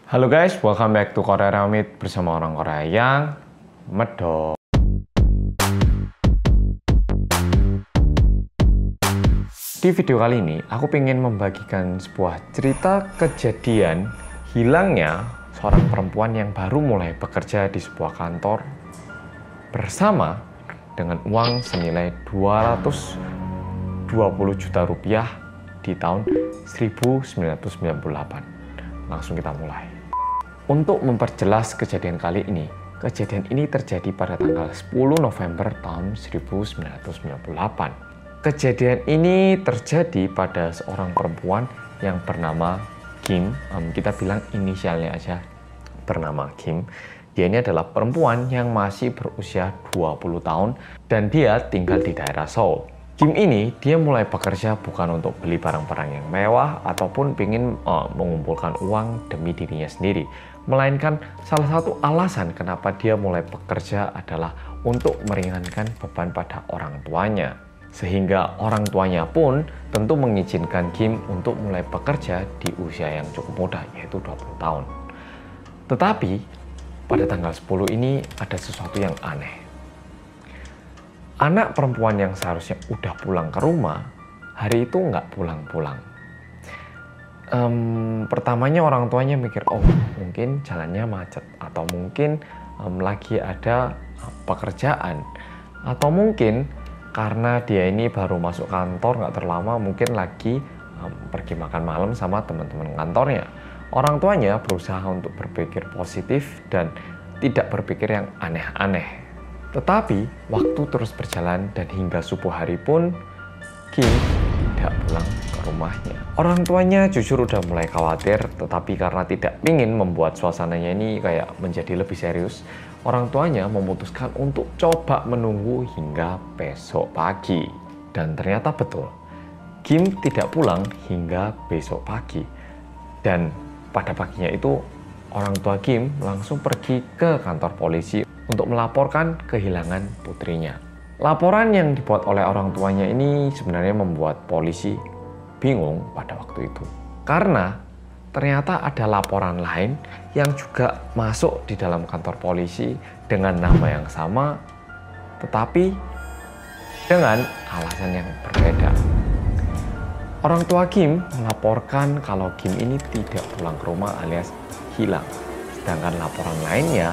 Halo guys, welcome back to Korea Ramit bersama orang Korea yang medok. Di video kali ini, aku ingin membagikan sebuah cerita kejadian hilangnya seorang perempuan yang baru mulai bekerja di sebuah kantor bersama dengan uang senilai 220 juta rupiah di tahun 1998. Langsung kita mulai. Untuk memperjelas kejadian kali ini, kejadian ini terjadi pada tanggal 10 November tahun 1998. Kejadian ini terjadi pada seorang perempuan yang bernama Kim. Kita bilang inisialnya aja, bernama Kim. Dia ini adalah perempuan yang masih berusia 20 tahun dan dia tinggal di daerah Seoul. Kim ini, dia mulai bekerja bukan untuk beli barang-barang yang mewah ataupun ingin mengumpulkan uang demi dirinya sendiri. Melainkan salah satu alasan kenapa dia mulai bekerja adalah untuk meringankan beban pada orang tuanya. Sehingga orang tuanya pun tentu mengizinkan Kim untuk mulai bekerja di usia yang cukup muda, yaitu 20 tahun. Tetapi, pada tanggal 10 ini ada sesuatu yang aneh. Anak perempuan yang seharusnya udah pulang ke rumah, hari itu nggak pulang-pulang. Pertamanya orang tuanya mikir, oh mungkin jalannya macet, atau mungkin lagi ada pekerjaan, atau mungkin karena dia ini baru masuk kantor nggak terlama, mungkin lagi pergi makan malam sama teman-teman kantornya. Orang tuanya berusaha untuk berpikir positif dan tidak berpikir yang aneh-aneh. Tetapi waktu terus berjalan dan hingga subuh hari pun Kim tidak pulang ke rumahnya. Orang tuanya jujur udah mulai khawatir, tetapi karena tidak ingin membuat suasananya ini kayak menjadi lebih serius, orang tuanya memutuskan untuk coba menunggu hingga besok pagi. Dan ternyata betul, Kim tidak pulang hingga besok pagi. Dan pada paginya itu orang tua Kim langsung pergi ke kantor polisi untuk melaporkan kehilangan putrinya. Laporan yang dibuat oleh orang tuanya ini sebenarnya membuat polisi bingung pada waktu itu. Karena ternyata ada laporan lain yang juga masuk di dalam kantor polisi dengan nama yang sama, tetapi dengan alasan yang berbeda. Orang tua Kim melaporkan kalau Kim ini tidak pulang ke rumah alias hilang. Sedangkan laporan lainnya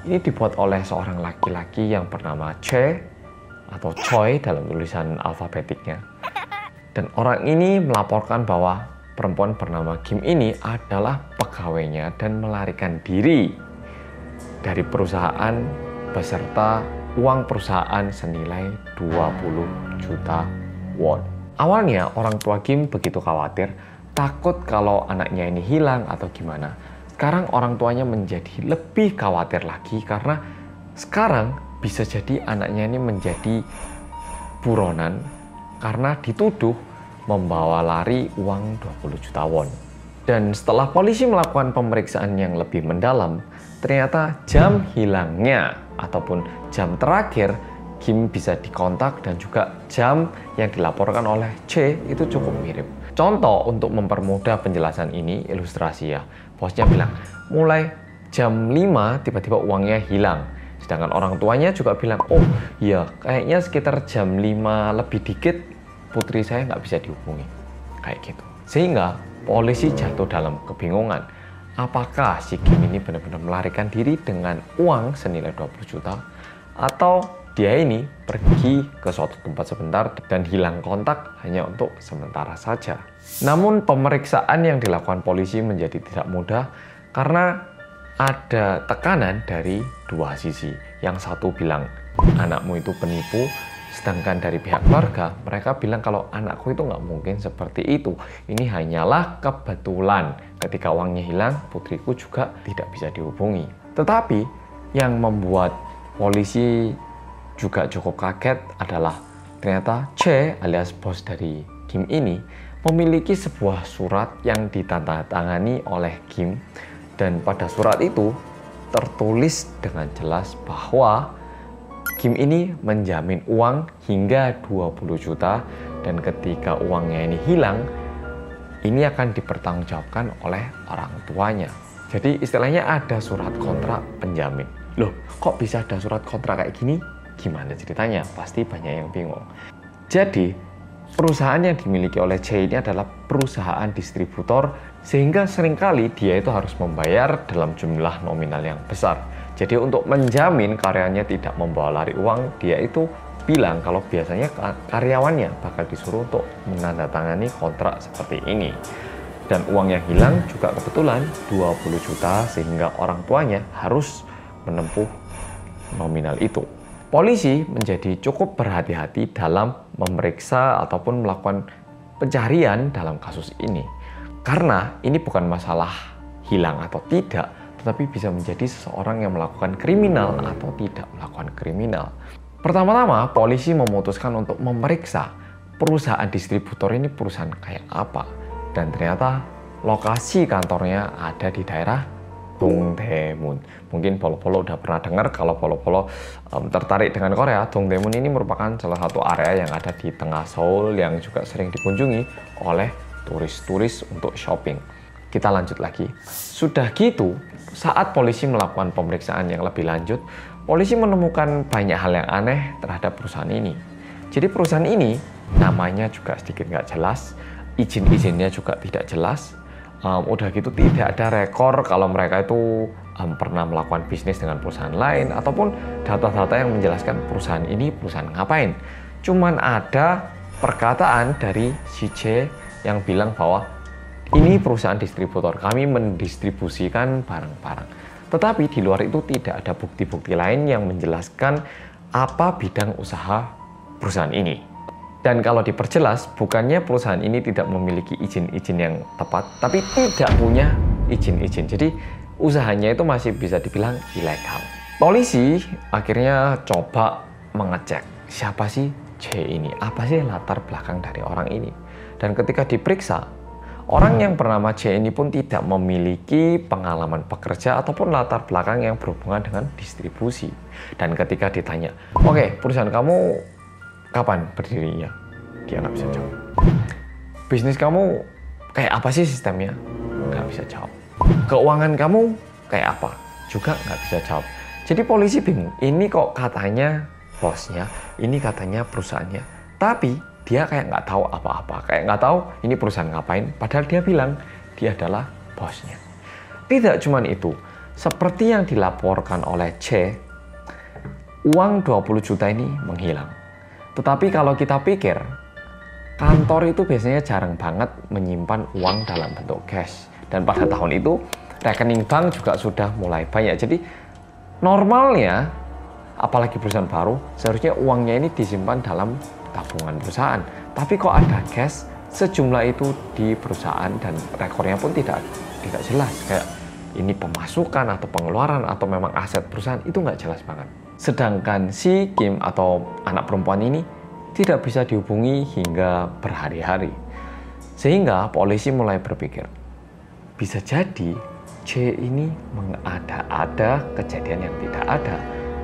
ini dibuat oleh seorang laki-laki yang bernama Che atau Choi dalam tulisan alfabetiknya. Dan orang ini melaporkan bahwa perempuan bernama Kim ini adalah pegawainya dan melarikan diri dari perusahaan beserta uang perusahaan senilai 20 juta won. Awalnya orang tua Kim begitu khawatir, takut kalau anaknya ini hilang atau gimana. Sekarang orang tuanya menjadi lebih khawatir lagi karena sekarang bisa jadi anaknya ini menjadi buronan karena dituduh membawa lari uang 20 juta won. Dan setelah polisi melakukan pemeriksaan yang lebih mendalam, ternyata jam hilangnya ataupun jam terakhir Kim bisa dikontak dan juga jam yang dilaporkan oleh C itu cukup mirip. Contoh untuk mempermudah penjelasan ini, ilustrasi ya. Bosnya bilang, mulai jam 5 tiba-tiba uangnya hilang. Sedangkan orang tuanya juga bilang, oh iya kayaknya sekitar jam 5 lebih dikit putri saya nggak bisa dihubungi. Kayak gitu. Sehingga polisi jatuh dalam kebingungan. Apakah si Kim ini benar-benar melarikan diri dengan uang senilai 20 juta? Atau dia ini pergi ke suatu tempat sebentar dan hilang kontak hanya untuk sementara saja. Namun pemeriksaan yang dilakukan polisi menjadi tidak mudah karena ada tekanan dari dua sisi. Yang satu bilang anakmu itu penipu, sedangkan dari pihak keluarga mereka bilang kalau anakku itu nggak mungkin seperti itu. Ini hanyalah kebetulan ketika uangnya hilang putriku juga tidak bisa dihubungi. Tetapi yang membuat polisi juga cukup kaget adalah ternyata C alias bos dari Kim ini memiliki sebuah surat yang ditandatangani oleh Kim, dan pada surat itu tertulis dengan jelas bahwa Kim ini menjamin uang hingga 20 juta dan ketika uangnya ini hilang, ini akan dipertanggungjawabkan oleh orang tuanya. Jadi istilahnya ada surat kontrak penjamin. Loh, kok bisa ada surat kontrak kayak gini? Gimana ceritanya? Pasti banyak yang bingung. Jadi, perusahaan yang dimiliki oleh C ini adalah perusahaan distributor, sehingga seringkali dia itu harus membayar dalam jumlah nominal yang besar. Jadi untuk menjamin karyanya tidak membawa lari uang, dia itu bilang kalau biasanya karyawannya bakal disuruh untuk menandatangani kontrak seperti ini. Dan uang yang hilang juga kebetulan 20 juta, sehingga orang tuanya harus menempuh nominal itu. Polisi menjadi cukup berhati-hati dalam memeriksa ataupun melakukan pencarian dalam kasus ini. Karena ini bukan masalah hilang atau tidak, tetapi bisa menjadi seseorang yang melakukan kriminal atau tidak melakukan kriminal. Pertama-tama, polisi memutuskan untuk memeriksa perusahaan distributor ini perusahaan kayak apa. Dan ternyata lokasi kantornya ada di daerah Dongdaemun. Mungkin Polo-Polo udah pernah dengar. Kalau Polo-Polo tertarik dengan Korea, Dongdaemun ini merupakan salah satu area yang ada di tengah Seoul yang juga sering dikunjungi oleh turis-turis untuk shopping. Kita lanjut lagi. Sudah gitu, saat polisi melakukan pemeriksaan yang lebih lanjut, polisi menemukan banyak hal yang aneh terhadap perusahaan ini. Jadi perusahaan ini namanya juga sedikit nggak jelas, izin-izinnya juga tidak jelas. Udah gitu tidak ada rekor kalau mereka itu pernah melakukan bisnis dengan perusahaan lain, ataupun data-data yang menjelaskan perusahaan ini perusahaan ngapain. Cuman ada perkataan dari si C yang bilang bahwa ini perusahaan distributor, kami mendistribusikan barang-barang. Tetapi di luar itu tidak ada bukti-bukti lain yang menjelaskan apa bidang usaha perusahaan ini. Dan kalau diperjelas, bukannya perusahaan ini tidak memiliki izin-izin yang tepat, tapi tidak punya izin-izin. Jadi usahanya itu masih bisa dibilang ilegal. Polisi akhirnya coba mengecek siapa sih C ini, apa sih latar belakang dari orang ini. Dan ketika diperiksa, orang yang bernama C ini pun tidak memiliki pengalaman bekerja ataupun latar belakang yang berhubungan dengan distribusi. Dan ketika ditanya, oke, perusahaan kamu kapan berdirinya? Dia nggak bisa jawab. Bisnis kamu kayak apa sih sistemnya? Nggak bisa jawab. Keuangan kamu kayak apa? Juga nggak bisa jawab. Jadi polisi bingung, ini kok katanya bosnya, ini katanya perusahaannya. Tapi dia kayak nggak tahu apa-apa, kayak nggak tahu ini perusahaan ngapain, padahal dia bilang dia adalah bosnya. Tidak cuma itu, seperti yang dilaporkan oleh C, uang 20 juta ini menghilang. Tetapi kalau kita pikir, kantor itu biasanya jarang banget menyimpan uang dalam bentuk cash. Dan pada tahun itu, rekening bank juga sudah mulai banyak. Jadi normalnya, apalagi perusahaan baru, seharusnya uangnya ini disimpan dalam tabungan perusahaan. Tapi kok ada cash sejumlah itu di perusahaan dan rekornya pun tidak jelas. Kayak ini pemasukan atau pengeluaran atau memang aset perusahaan, itu nggak jelas banget. Sedangkan si Kim atau anak perempuan ini tidak bisa dihubungi hingga berhari-hari. Sehingga polisi mulai berpikir, bisa jadi C ini mengada-ada kejadian yang tidak ada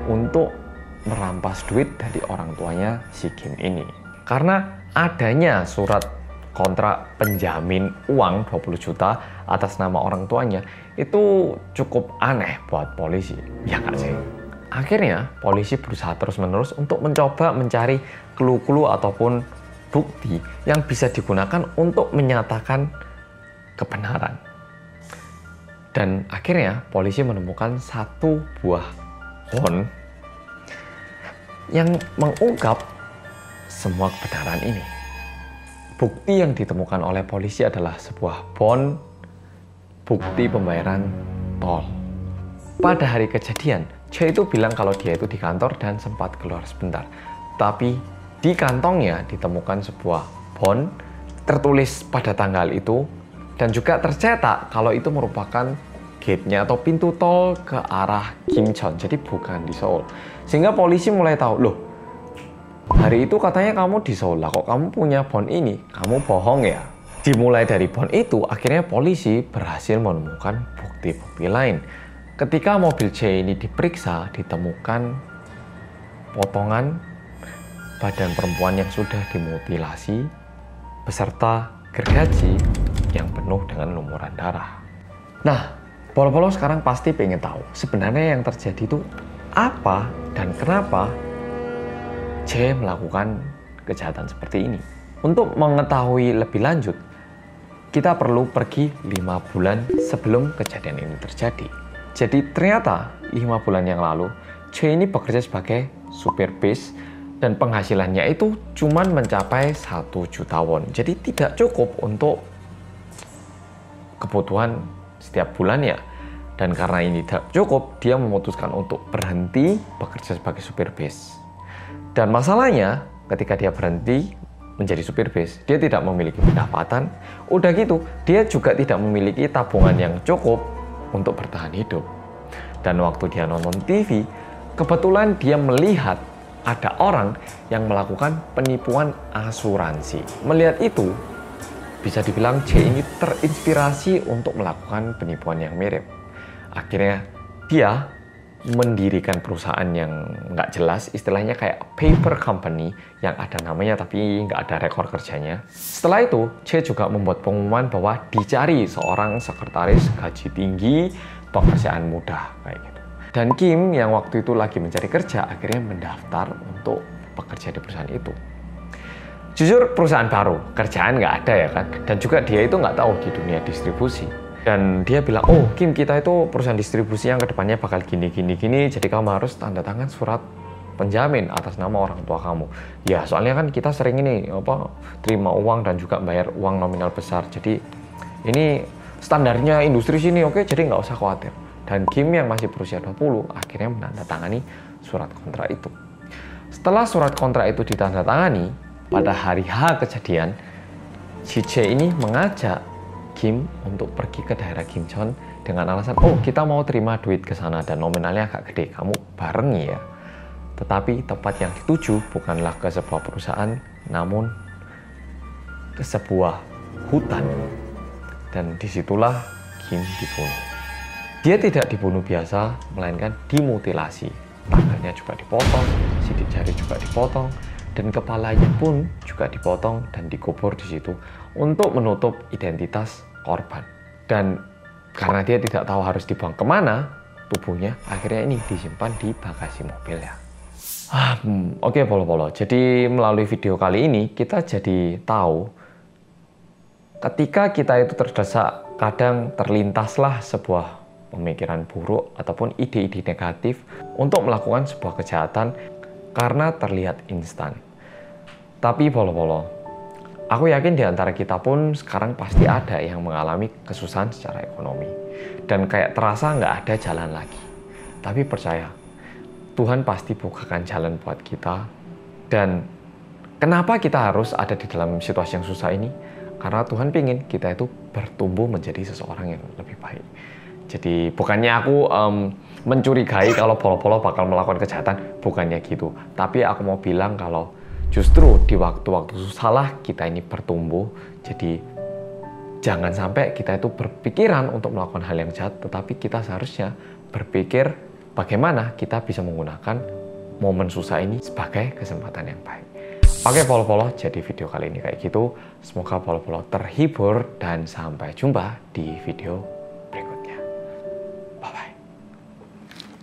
untuk merampas duit dari orang tuanya si Kim ini. Karena adanya surat kontrak penjamin uang 20 juta atas nama orang tuanya itu cukup aneh buat polisi, ya nggak sih? Akhirnya polisi berusaha terus-menerus untuk mencoba mencari clue-clue ataupun bukti yang bisa digunakan untuk menyatakan kebenaran. Dan akhirnya polisi menemukan satu buah bond yang mengungkap semua kebenaran ini. Bukti yang ditemukan oleh polisi adalah sebuah bond bukti pembayaran tol. Pada hari kejadian, C itu bilang kalau dia itu di kantor dan sempat keluar sebentar. Tapi di kantongnya ditemukan sebuah bond tertulis pada tanggal itu dan juga tercetak kalau itu merupakan gate-nya atau pintu tol ke arah Kimcheon, jadi bukan di Seoul. Sehingga polisi mulai tahu, loh, hari itu katanya kamu di Seoul, lah kok kamu punya bond ini? Kamu bohong ya? Dimulai dari bond itu, akhirnya polisi berhasil menemukan bukti-bukti lain. Ketika mobil C ini diperiksa, ditemukan potongan badan perempuan yang sudah dimutilasi beserta gergaji yang penuh dengan lumuran darah. Nah, Polo-polo sekarang pasti pengen tahu sebenarnya yang terjadi itu apa dan kenapa C melakukan kejahatan seperti ini. Untuk mengetahui lebih lanjut, kita perlu pergi 5 bulan sebelum kejadian ini terjadi. Jadi ternyata 5 bulan yang lalu, C ini bekerja sebagai supir bis dan penghasilannya itu cuma mencapai 1 juta won. Jadi tidak cukup untuk kebutuhan setiap bulannya. Dan karena ini tidak cukup, dia memutuskan untuk berhenti bekerja sebagai supir bis. Dan masalahnya, ketika dia berhenti menjadi supir bis, dia tidak memiliki pendapatan. Udah gitu, dia juga tidak memiliki tabungan yang cukup untuk bertahan hidup. Dan waktu dia nonton TV, kebetulan dia melihat ada orang yang melakukan penipuan asuransi. Melihat itu, bisa dibilang C ini terinspirasi untuk melakukan penipuan yang mirip. Akhirnya dia mendirikan perusahaan yang nggak jelas, istilahnya kayak paper company yang ada namanya tapi nggak ada rekor kerjanya. Setelah itu, C juga membuat pengumuman bahwa dicari seorang sekretaris gaji tinggi, pekerjaan mudah kayak gitu. Dan Kim yang waktu itu lagi mencari kerja akhirnya mendaftar untuk bekerja di perusahaan itu. Jujur perusahaan baru, kerjaan nggak ada ya kan, dan juga dia itu nggak tahu di dunia distribusi. Dan dia bilang, oh Kim, kita itu perusahaan distribusi yang kedepannya bakal gini, jadi kamu harus tanda tangan surat penjamin atas nama orang tua kamu. Ya soalnya kan kita sering ini terima uang dan juga bayar uang nominal besar, jadi ini standarnya industri sini, oke, jadi nggak usah khawatir. Dan Kim yang masih berusia 20 akhirnya menandatangani surat kontrak itu. Setelah surat kontrak itu ditandatangani, pada hari H kejadian, si C ini mengajak Kim untuk pergi ke daerah Kimcheon dengan alasan, oh kita mau terima duit ke sana dan nominalnya agak gede, kamu bareng ya. Tetapi tempat yang dituju bukanlah ke sebuah perusahaan, namun ke sebuah hutan. Dan disitulah Kim dibunuh. Dia tidak dibunuh biasa, melainkan dimutilasi. Tangannya juga dipotong, sidik jari juga dipotong, dan kepalanya pun juga dipotong dan dikubur di situ untuk menutup identitas korban. Dan karena dia tidak tahu harus dibuang kemana tubuhnya, akhirnya ini disimpan di bagasi mobilnya. Oke, polo-polo. Jadi melalui video kali ini kita jadi tahu ketika kita itu terdesak, kadang terlintaslah sebuah pemikiran buruk ataupun ide-ide negatif untuk melakukan sebuah kejahatan karena terlihat instan. Tapi polo-polo, aku yakin di antara kita pun sekarang pasti ada yang mengalami kesusahan secara ekonomi. Dan kayak terasa nggak ada jalan lagi. Tapi percaya, Tuhan pasti bukakan jalan buat kita. Dan kenapa kita harus ada di dalam situasi yang susah ini? Karena Tuhan pingin kita itu bertumbuh menjadi seseorang yang lebih baik. Jadi bukannya aku mencurigai kalau polo-polo bakal melakukan kejahatan, bukannya gitu. Tapi aku mau bilang kalau justru di waktu-waktu susah lah kita ini bertumbuh. Jadi jangan sampai kita itu berpikiran untuk melakukan hal yang jahat, tetapi kita seharusnya berpikir bagaimana kita bisa menggunakan momen susah ini sebagai kesempatan yang baik. Oke polo-polo, jadi video kali ini kayak gitu. Semoga polo-polo terhibur dan sampai jumpa di video